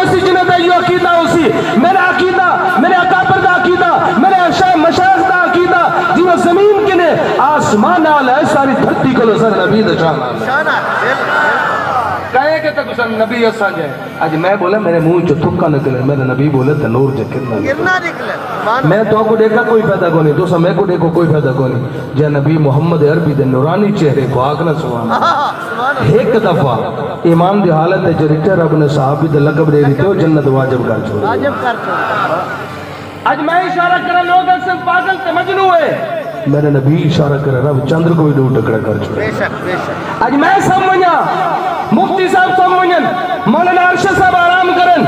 سی جنہیں دا یہ عقیدہ اسی میرا عقیدہ میرے اکابر دا عقیدہ میرے مشایخ دا عقیدہ جو زمین کے نے آسمان آلہ ہے ساری دھرتی کو لسر نبی دا شان کہے کہ تک اسے نبی ایسا جائے آج میں بولا میرے منہ جو تھکا نکلے میرے نبی بولے تنور جو گرنا نکلے میں تو کو دیکھا کوئی پیدا کو نہیں تو سا میں کو دیکھو کوئی پیدا کو نہیں جے نبی محمد عربی دے نورانی چہرے کو آگنا سبحان ایک دفعہ ایمان دی حالت ہے جریٹے رب نے صحابی دے لقب دے رہی تھے جنت واجب کر چھوڑا آج میں اشارہ کرا لوگ اکثر پاگل تے مجنو ہے میرے نبی اشارہ کرا رب چندر کو بھی دو ٹکڑا کر چھوڑا آج میں سمجھا مفتی صاحب سمجھن مولانا ارشد صاحب آرام کرن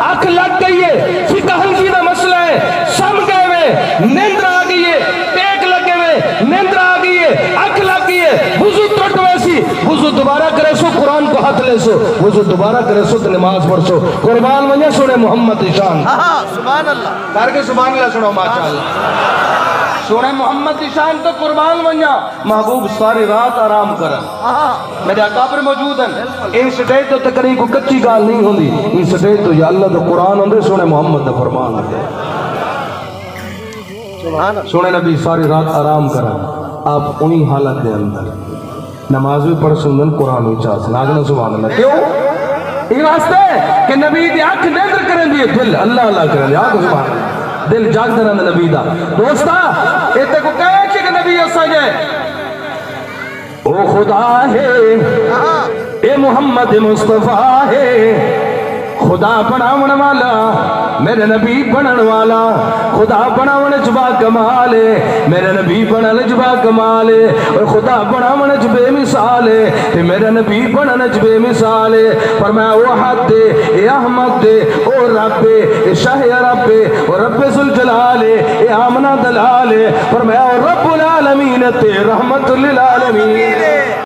آنکھ لگ گئی ہے فقہ حنفی دا مسئلہ ہے سم گئے ہوئے نیندر آ گئی ہے پیک لگے ہوئے نیندر آ گئی ہے آنکھ لگ گئی ہے وضو ٹوٹ ویسی وضو دوبارہ کرے سو قرآن کو ہاتھ لے سو وضو دوبارہ کرے سو تو نماز پڑھ سو قربان ونیا سنے محمد شان سبحان اللہ کار کے سبحان اللہ سنو ماشاءاللہ سونے محمد شان تو قربان ونیا محبوب ساری رات آرام کرن میرے اکابر موجود ہیں ان سٹیج تو تقریب کو کچی گال نہیں ہوندی ان سٹیج تو یا اللہ تو قرآن ہوندے سونے محمد دا فرمان ہوندے سونے نبی ساری رات آرام کرن آپ انہی حالت دے اندر نماز بھی پڑھ سندن قرآن بھی چاہ سن آگنا سبحان اللہ کیوں؟ یہ واسطے کہ نبی دی آنکھ نیندر کریں دیئے دل اللہ اللہ کریں دیئے آگنا سبحان اللہ دل جاگ دینا نبی دا دوستا ایتے کو کہے کہ نبی ایسا جائے او خدا ہے اے محمد مصطفیٰ ہے خدا بناون والا میرے نبی بنن والا خدا بناون جبا کمال ہے میرے نبی بنن جبا کمال ہے اور خدا بناون جبے مثال ہے تے میرے نبی بنن جبے مثال ہے فرمایا او حد دے اے احمد دے او رب اے شاہ رب او رب ذوالجلال اے آمنہ دلال فرمایا او رب العالمین تے رحمت للعالمین